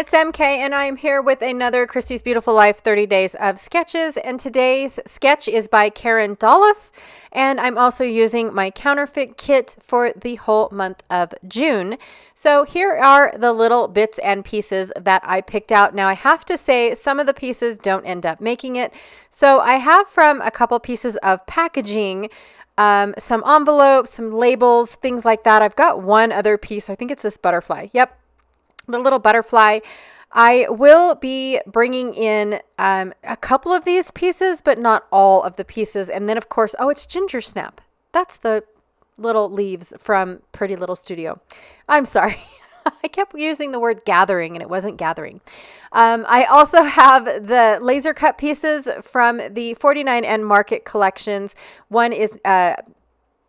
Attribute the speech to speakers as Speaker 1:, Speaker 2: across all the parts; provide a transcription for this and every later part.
Speaker 1: it's MK and I'm here with another Christy's Beautiful Life 30 Days of Sketches, and today's sketch is by Karin Dahllöf, and I'm also using my counterfeit kit for the whole month of June. So here are the little bits and pieces that I picked out. Now I have to say some of the pieces don't end up making it. So I have from a couple pieces of packaging, some envelopes, some labels, things like that. I've got one other piece. I think it's this butterfly. Yep. The little butterfly. I will be bringing in a couple of these pieces, but not all of the pieces. And then, of course, oh, it's ginger snap. That's the little leaves from Pretty Little Studio. I'm sorry. I kept using the word gathering and it wasn't gathering. I also have the laser cut pieces from the 49 and Market collections. One is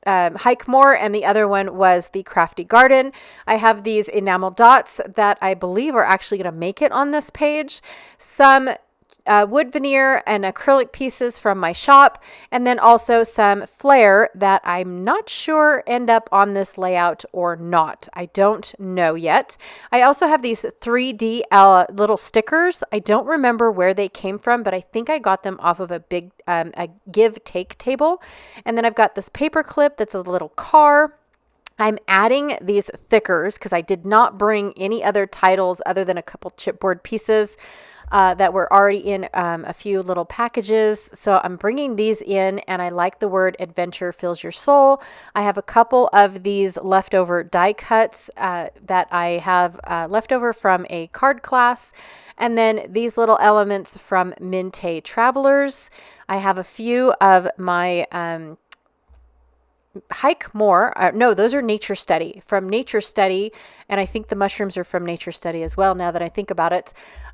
Speaker 1: Hike More, and the other one was the Crafty Garden. I have these enamel dots that I believe are actually going to make it on this page. Some wood veneer and acrylic pieces from my shop, and then also some flare that I'm not sure end up on this layout or not. I don't know yet. I also have these 3D little stickers. I don't remember where they came from, but I think I got them off of a big a give-take table. And then I've got this paper clip that's a little car. I'm adding these thickers because I did not bring any other titles other than a couple chipboard pieces that were already in a few little packages. So I'm bringing these in, and I like the word adventure fills your soul. I have a couple of these leftover die cuts that I have left over from a card class. And then these little elements from Minte Travelers. I have a few of my Hike More. No, those are Nature Study, from Nature Study. And I think the mushrooms are from Nature Study as well, now that I think about it.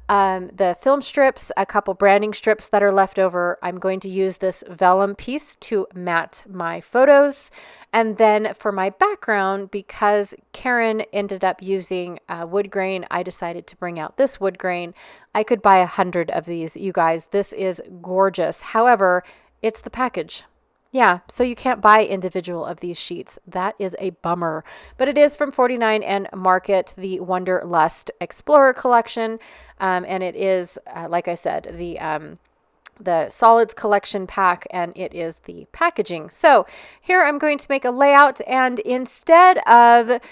Speaker 1: The film strips, a couple branding strips that are left over. I'm going to use this vellum piece to mat my photos. And then for my background, because Karin ended up using wood grain, I decided to bring out this wood grain. I could buy 100 of these, you guys. This is gorgeous. However, it's the package. Yeah, so you can't buy individual of these sheets. That is a bummer. But it is from 49 and Market, the Wonderlust Explorer collection. And it is, like I said, the solids collection pack, and it is the packaging. So here I'm going to make a layout, and instead of,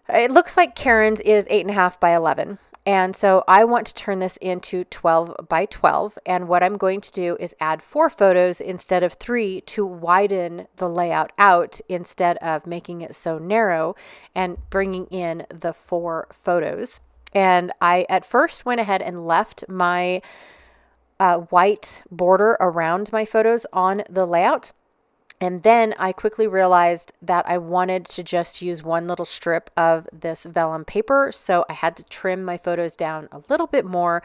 Speaker 1: it looks like Karin's is 8.5 by 11. And so I want to turn this into 12 by 12. And what I'm going to do is add 4 photos instead of 3 to widen the layout out instead of making it so narrow, and bringing in the 4 photos. And I at first went ahead and left my white border around my photos on the layout. And then I quickly realized that I wanted to just use one little strip of this vellum paper. So I had to trim my photos down a little bit more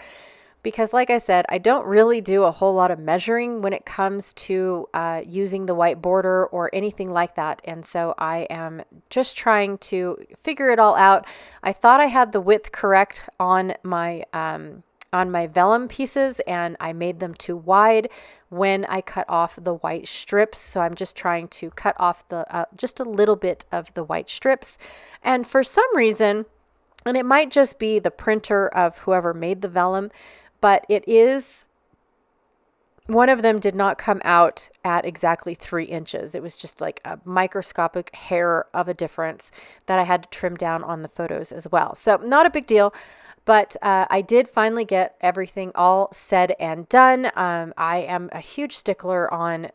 Speaker 1: because, like I said, I don't really do a whole lot of measuring when it comes to using the white border or anything like that. And so I am just trying to figure it all out. I thought I had the width correct on my vellum pieces, and I made them too wide when I cut off the white strips. So I'm just trying to cut off the just a little bit of the white strips. And for some reason, and it might just be the printer of whoever made the vellum, but it is, one of them did not come out at exactly 3 inches. It was just like a microscopic hair of a difference that I had to trim down on the photos as well. So not a big deal. But I did finally get everything all said and done. I am a huge stickler on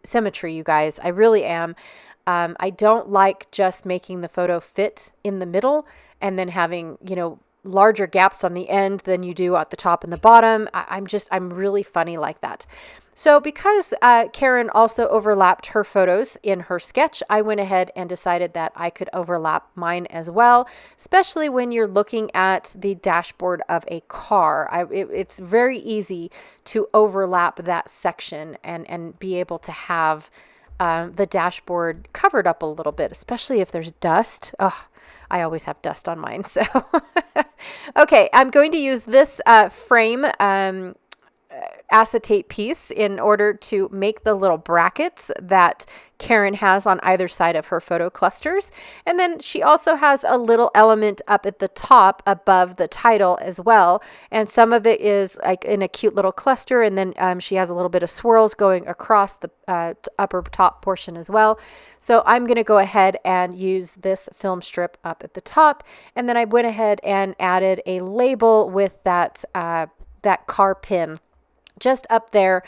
Speaker 1: symmetry, you guys. I really am. I don't like just making the photo fit in the middle and then having, larger gaps on the end than you do at the top and the bottom. I'm really funny like that. So because Karin also overlapped her photos in her sketch, I went ahead and decided that I could overlap mine as well, especially when you're looking at the dashboard of a car. It's very easy to overlap that section and be able to have the dashboard covered up a little bit, especially if there's dust. I always have dust on mine. So, okay, I'm going to use this frame acetate piece in order to make the little brackets that Karin has on either side of her photo clusters. And then she also has a little element up at the top above the title as well. And some of it is like in a cute little cluster. And then she has a little bit of swirls going across the upper top portion as well. So I'm going to go ahead and use this film strip up at the top. And then I went ahead and added a label with that car pin just up there,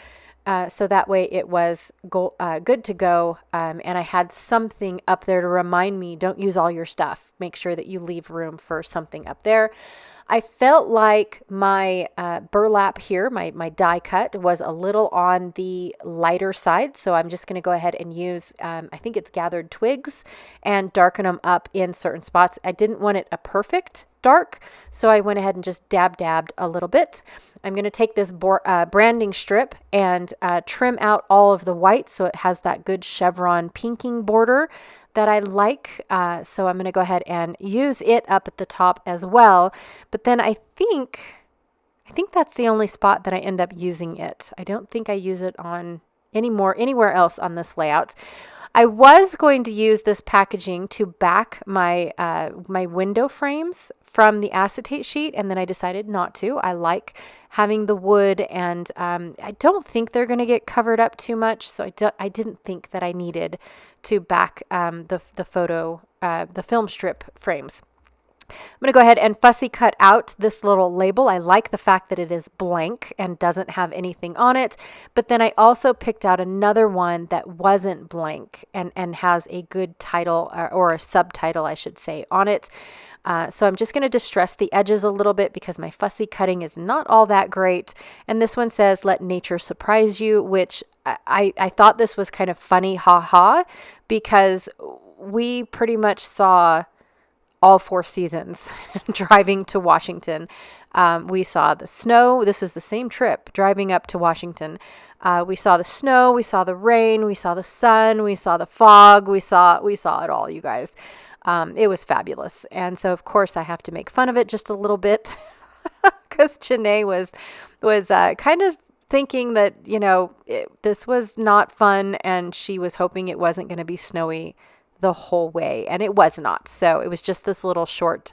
Speaker 1: so that way it was good to go, and I had something up there to remind me, don't use all your stuff. Make sure that you leave room for something up there. I felt like my burlap here, my die cut, was a little on the lighter side, so I'm just going to go ahead and use, I think it's gathered twigs, and darken them up in certain spots. I didn't want it a perfect dark, so I went ahead and just dabbed a little bit. I'm going to take this branding strip and trim out all of the white so it has that good chevron pinking border that I like. So I'm going to go ahead and use it up at the top as well. But then I think that's the only spot that I end up using it. I don't think I use it on anywhere else on this layout. I was going to use this packaging to back my my window frames from the acetate sheet, and then I decided not to. I like having the wood, and I don't think they're going to get covered up too much, so I didn't think that I needed to back the film strip frames. I'm going to go ahead and fussy cut out this little label. I like the fact that it is blank and doesn't have anything on it. But then I also picked out another one that wasn't blank and has a good title or a subtitle, I should say, on it. So I'm just going to distress the edges a little bit because my fussy cutting is not all that great. And this one says, "Let nature surprise you," which I thought this was kind of funny, ha, because we pretty much saw all 4 seasons driving to Washington. We saw the snow. This is the same trip driving up to Washington. We saw the snow, we saw the rain, we saw the sun, we saw the fog, we saw it all, you guys. It was fabulous. And so of course I have to make fun of it just a little bit because Janae was kind of thinking that, this was not fun, and she was hoping it wasn't going to be snowy the whole way, and it was not. So it was just this little short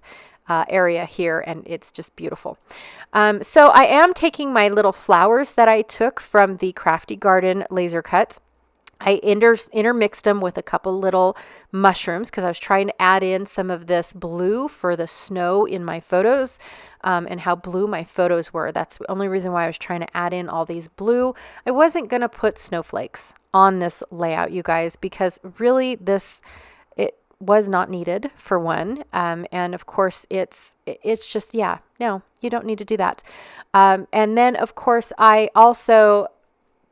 Speaker 1: area here, and it's just beautiful. So I am taking my little flowers that I took from the Crafty Garden laser cut. I intermixed them with a couple little mushrooms because I was trying to add in some of this blue for the snow in my photos, and how blue my photos were. That's the only reason why I was trying to add in all these blue. I wasn't going to put snowflakes on this layout, you guys, because really it was not needed, for one. And of course it's just, no, you don't need to do that. And then of course I also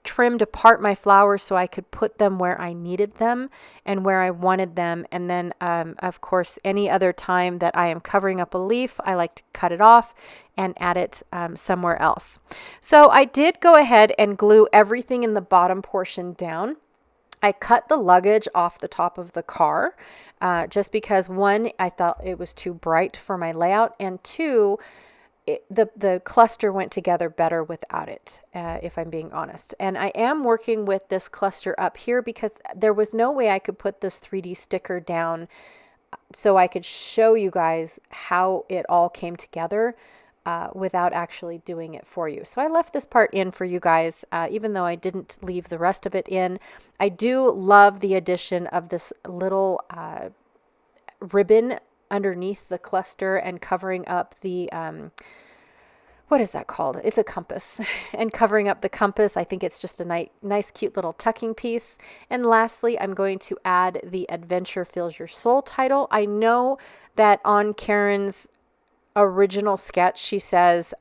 Speaker 1: trimmed apart my flowers so I could put them where I needed them and where I wanted them. And then, of course, any other time that I am covering up a leaf, I like to cut it off and add it somewhere else. So I did go ahead and glue everything in the bottom portion down. I cut the luggage off the top of the car just because, one, I thought it was too bright for my layout, and two, the cluster went together better without it, if I'm being honest. And I am working with this cluster up here because there was no way I could put this 3D sticker down so I could show you guys how it all came together without actually doing it for you. So I left this part in for you guys, even though I didn't leave the rest of it in. I do love the addition of this little ribbon underneath the cluster and covering up the, what is that called? It's a compass. And covering up the compass, I think it's just a nice, cute little tucking piece. And lastly, I'm going to add the Adventure Fills Your Soul title. I know that on Karin's original sketch, she says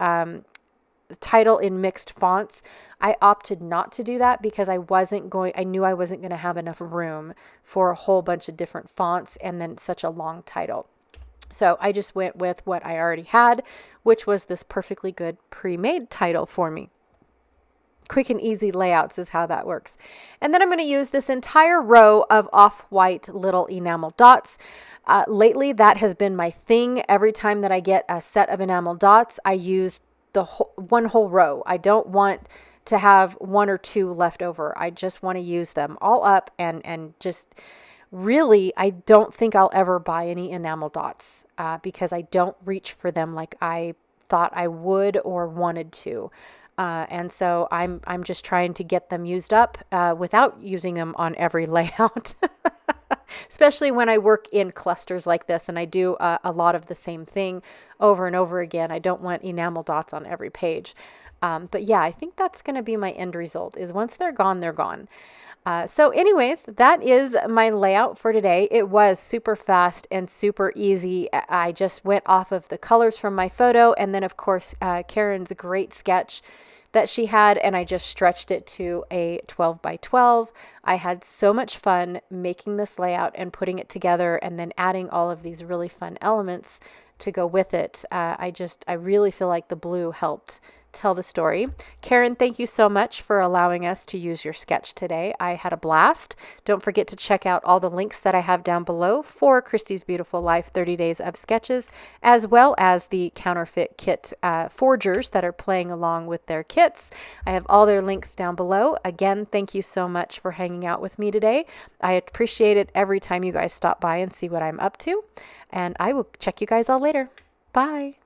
Speaker 1: title in mixed fonts. I opted not to do that because I knew I wasn't going to have enough room for a whole bunch of different fonts and then such a long title. So I just went with what I already had, which was this perfectly good pre-made title for me. Quick and easy layouts is how that works. And then I'm going to use this entire row of off-white little enamel dots. Lately, that has been my thing. Every time that I get a set of enamel dots, I use one whole row. I don't want to have one or two left over. I just want to use them all up and just really, I don't think I'll ever buy any enamel dots because I don't reach for them like I thought I would or wanted to. And so I'm just trying to get them used up without using them on every layout, especially when I work in clusters like this and I do a lot of the same thing over and over again. I don't want enamel dots on every page. But yeah, I think that's going to be my end result is once they're gone, they're gone. So anyways, that is my layout for today. It was super fast and super easy. I just went off of the colors from my photo and then of course Karin's great sketch that she had, and I just stretched it to a 12 by 12. I had so much fun making this layout and putting it together and then adding all of these really fun elements to go with it. I really feel like the blue helped tell the story. Karin, thank you so much for allowing us to use your sketch today. I had a blast. Don't forget to check out all the links that I have down below for Christy's Beautiful Life 30 Days of Sketches, as well as the counterfeit kit forgers that are playing along with their kits. I have all their links down below. Again, thank you so much for hanging out with me today. I appreciate it every time you guys stop by and see what I'm up to. And I will check you guys all later. Bye.